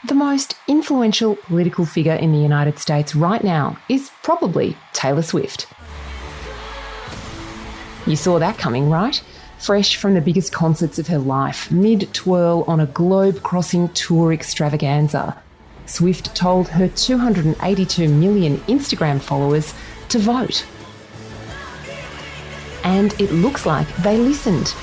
The most influential political figure in the United States right now is probably Taylor Swift. You saw that coming, right? Fresh from the biggest concerts of her life, mid-twirl on a globe-crossing tour extravaganza, Swift told her 282 million Instagram followers to vote. And it looks like they listened.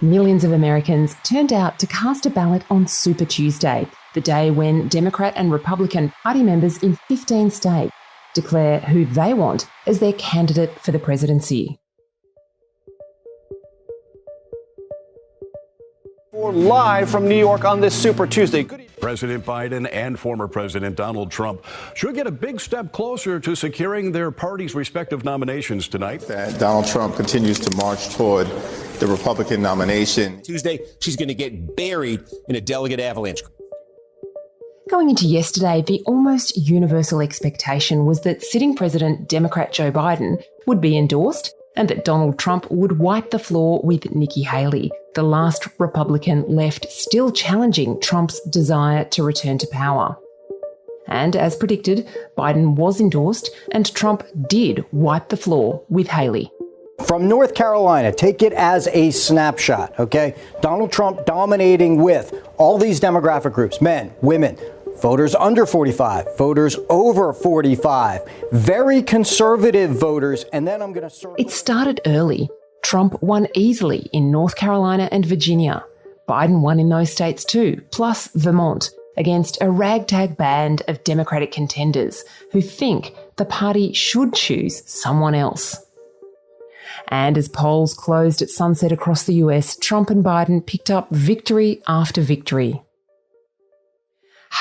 Millions of Americans turned out to cast a ballot on Super Tuesday, the day when Democrat and Republican Party members in 15 states declare who they want as their candidate for the presidency. Live from New York on this Super Tuesday. President Biden and former President Donald Trump should get a big step closer to securing their parties' respective nominations tonight. Donald Trump continues to march toward the Republican nomination. Tuesday, she's going to get buried in a delegate avalanche. Going into yesterday, the almost universal expectation was that sitting President Democrat Joe Biden would be endorsed and that Donald Trump would wipe the floor with Nikki Haley, the last Republican left still challenging Trump's desire to return to power. And as predicted, Biden was endorsed and Trump did wipe the floor with Haley. From North Carolina, take it as a snapshot, okay? Donald Trump dominating with all these demographic groups, men, women, voters under 45, voters over 45, very conservative voters, and then I'm going to... It started early. Trump won easily in North Carolina and Virginia. Biden won in those states too, plus Vermont, against a ragtag band of Democratic contenders who think the party should choose someone else. And as polls closed at sunset across the US, Trump and Biden picked up victory after victory.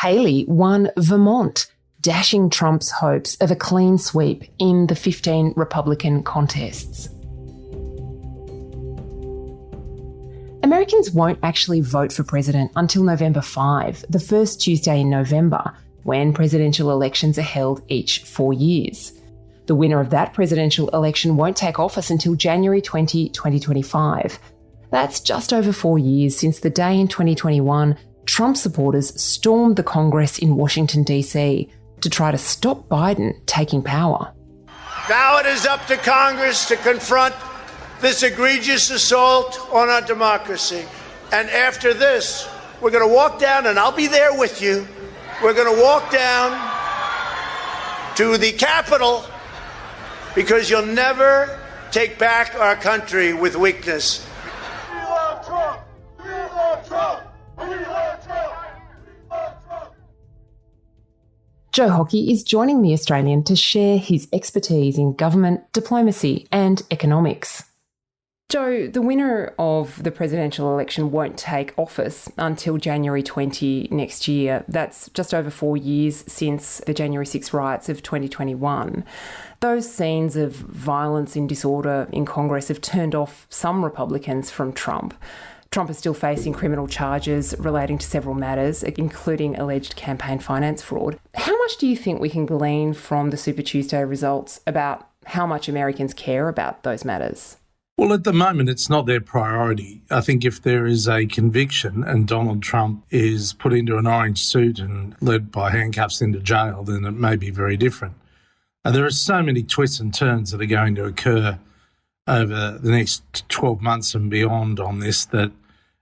Haley won Vermont, dashing Trump's hopes of a clean sweep in the 15 Republican contests. Americans won't actually vote for president until November 5, the first Tuesday in November, when presidential elections are held each 4 years. The winner of that presidential election won't take office until January 20, 2025. That's just over 4 years since the day in 2021 Trump supporters stormed the Congress in Washington, D.C. to try to stop Biden taking power. Now it is up to Congress to confront this egregious assault on our democracy. And after this, we're going to walk down, and I'll be there with you. We're going to walk down to the Capitol because you'll never take back our country with weakness. We love Trump! We love Trump! We love Trump! Joe Hockey is joining The Australian to share his expertise in government, diplomacy and economics. Joe, the winner of the presidential election won't take office until January 20 next year. That's just over 4 years since the January 6 riots of 2021. Those scenes of violence and disorder in Congress have turned off some Republicans from Trump. Trump is still facing criminal charges relating to several matters, including alleged campaign finance fraud. How much do you think we can glean from the Super Tuesday results about how much Americans care about those matters? Well, at the moment, it's not their priority. I think if there is a conviction and Donald Trump is put into an orange suit and led by handcuffs into jail, then it may be very different. There are so many twists and turns that are going to occur over the next 12 months and beyond on this that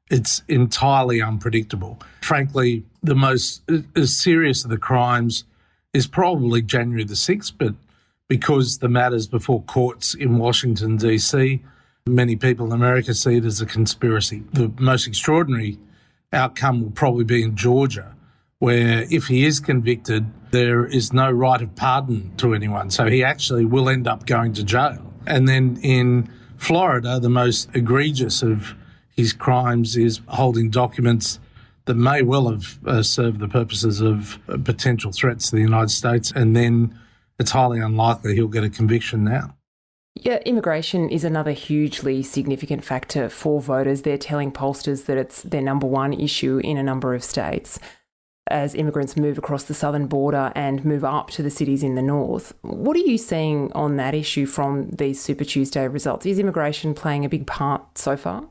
it's entirely unpredictable. Frankly, the most serious of the crimes is probably January the 6th, but because the matter's before courts in Washington, D.C., many people in America see it as a conspiracy. The most extraordinary outcome will probably be in Georgia, where if he is convicted, there is no right of pardon to anyone. So he actually will end up going to jail. And then in Florida, the most egregious of his crimes is holding documents that may well have served the purposes of potential threats to the United States. And then it's highly unlikely he'll get a conviction now. Yeah, immigration is another hugely significant factor for voters. They're telling pollsters that it's their number one issue in a number of states as immigrants move across the southern border and move up to the cities in the north. What are you seeing on that issue from these Super Tuesday results? Is immigration playing a big part so far?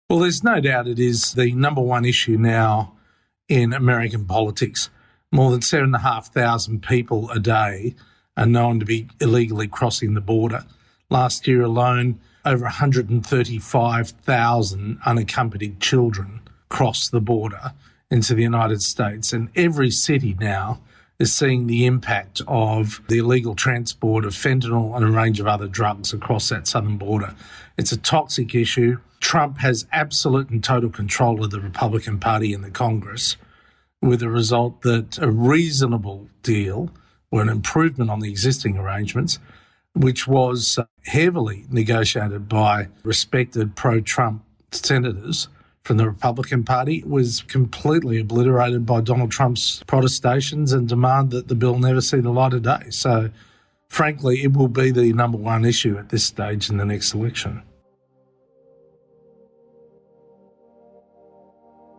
Well, there's no doubt it is the number one issue now in American politics. More than 7,500 people a day are known to be illegally crossing the border. Last year alone, over 135,000 unaccompanied children crossed the border into the United States. And every city now is seeing the impact of the illegal transport of fentanyl and a range of other drugs across that southern border. It's a toxic issue. Trump has absolute and total control of the Republican Party in the Congress, with the result that a reasonable deal or an improvement on the existing arrangements, which was heavily negotiated by respected pro-Trump senators from the Republican Party, was completely obliterated by Donald Trump's protestations and demand that the bill never see the light of day. So, frankly, it will be the number one issue at this stage in the next election.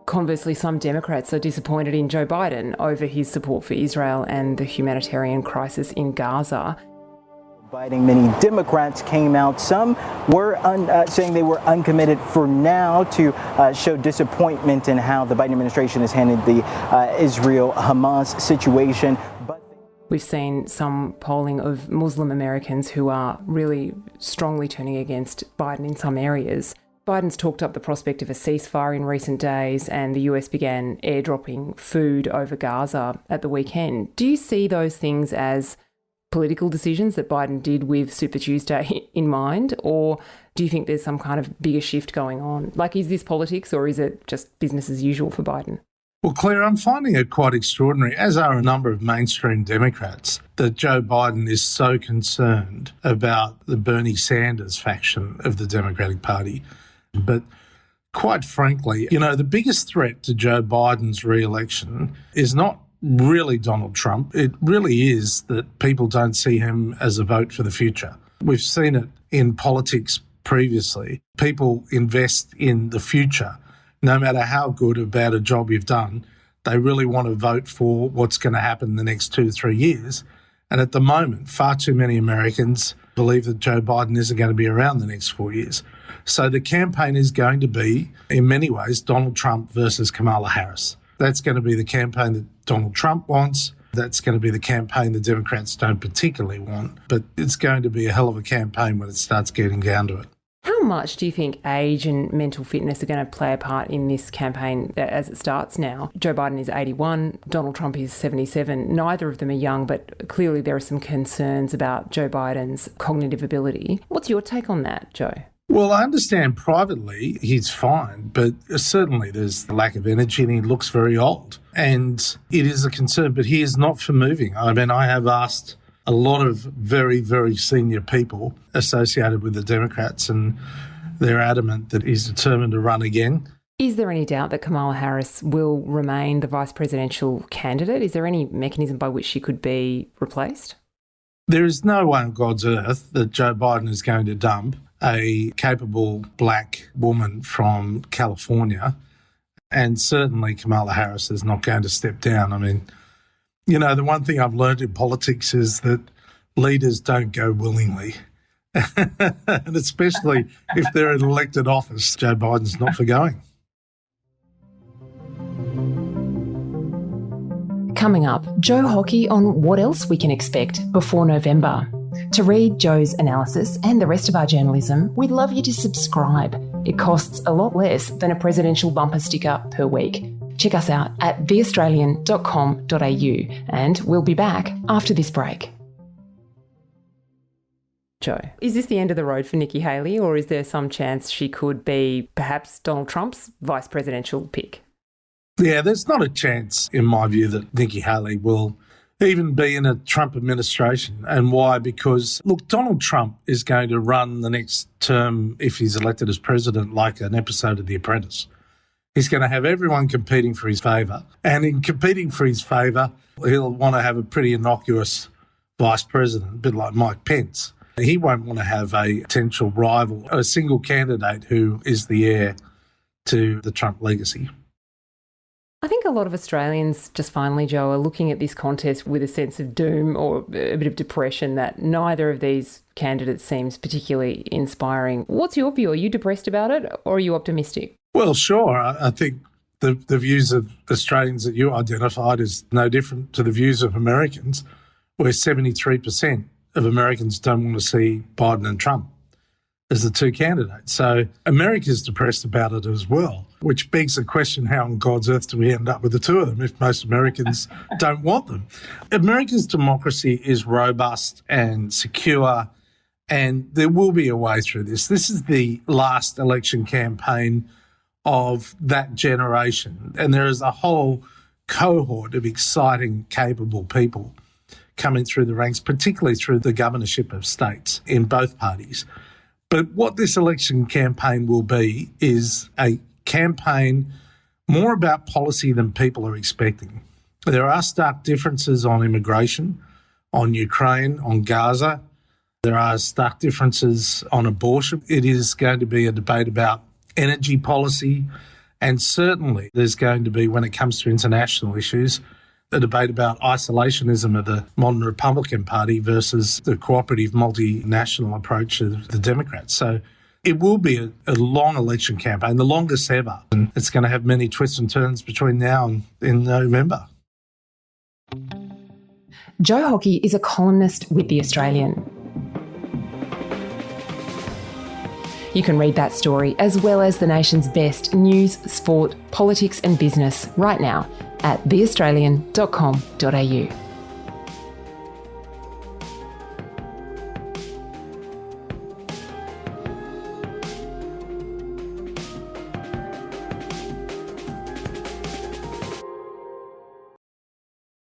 Conversely, some Democrats are disappointed in Joe Biden over his support for Israel and the humanitarian crisis in Gaza. Many Democrats came out. Some were saying they were uncommitted for now to show disappointment in how the Biden administration has handled the Israel-Hamas situation. We've seen some polling of Muslim Americans who are really strongly turning against Biden in some areas. Biden's talked up the prospect of a ceasefire in recent days, and the US began airdropping food over Gaza at the weekend. Do you see those things as political decisions that Biden did with Super Tuesday in mind, or do you think there's some kind of bigger shift going on? Like, is this politics or is it just business as usual for Biden? Well, Claire, I'm finding it quite extraordinary, as are a number of mainstream Democrats, that Joe Biden is so concerned about the Bernie Sanders faction of the Democratic Party. But quite frankly, the biggest threat to Joe Biden's re-election is not really Donald Trump. It really is that people don't see him as a vote for the future. We've seen it in politics previously. People invest in the future. No matter how good or bad a job you've done, they really want to vote for what's going to happen in the next 2 to 3 years. And at the moment, far too many Americans believe that Joe Biden isn't going to be around the next 4 years. So the campaign is going to be, in many ways, Donald Trump versus Kamala Harris. That's going to be the campaign that Donald Trump wants. That's going to be the campaign the Democrats don't particularly want. But it's going to be a hell of a campaign when it starts getting down to it. How much do you think age and mental fitness are going to play a part in this campaign as it starts now? Joe Biden is 81, Donald Trump is 77. Neither of them are young, but clearly there are some concerns about Joe Biden's cognitive ability. What's your take on that, Joe? Well, I understand privately he's fine, but certainly there's the lack of energy and he looks very old. And it is a concern, but he is not for moving. I mean, I have asked a lot of very, very senior people associated with the Democrats, and they're adamant that he's determined to run again. Is there any doubt that Kamala Harris will remain the vice presidential candidate? Is there any mechanism by which she could be replaced? There is no way on God's earth that Joe Biden is going to dump a capable black woman from California, and certainly Kamala Harris is not going to step down. I mean, the one thing I've learned in politics is that leaders don't go willingly. And especially if they're in elected office, Joe Biden's not for going. Coming up, Joe Hockey on what else we can expect before November. To read Joe's analysis and the rest of our journalism, we'd love you to subscribe. It costs a lot less than a presidential bumper sticker per week. Check us out at theaustralian.com.au, and we'll be back after this break. Joe, is this the end of the road for Nikki Haley, or is there some chance she could be perhaps Donald Trump's vice presidential pick? Yeah, there's not a chance, in my view, that Nikki Haley will even be in a Trump administration. And why? Because, look, Donald Trump is going to run the next term, if he's elected as president, like an episode of The Apprentice. He's going to have everyone competing for his favour. And in competing for his favour, he'll want to have a pretty innocuous vice president, a bit like Mike Pence. He won't want to have a potential rival, a single candidate who is the heir to the Trump legacy. I think a lot of Australians, just finally, Joe, are looking at this contest with a sense of doom or a bit of depression that neither of these candidates seems particularly inspiring. What's your view? Are you depressed about it or are you optimistic? Well, sure. I think The views of Australians that you identified is no different to the views of Americans, where 73% of Americans don't want to see Biden and Trump as the two candidates. So America's depressed about it as well, which begs the question, how on God's earth do we end up with the two of them if most Americans don't want them? America's democracy is robust and secure, and there will be a way through this. This is the last election campaign of that generation, and there is a whole cohort of exciting, capable people coming through the ranks, particularly through the governorship of states in both parties. But what this election campaign will be is a campaign more about policy than people are expecting. There are stark differences on immigration, on Ukraine, on Gaza. There are stark differences on abortion. It is going to be a debate about energy policy, and certainly there's going to be, when it comes to international issues, a debate about isolationism of the modern Republican Party versus the cooperative multinational approach of the Democrats. So it will be a long election campaign, the longest ever, and it's going to have many twists and turns between now and in November. Joe Hockey is a columnist with The Australian. You can read that story as well as the nation's best news, sport, politics and business right now at theaustralian.com.au.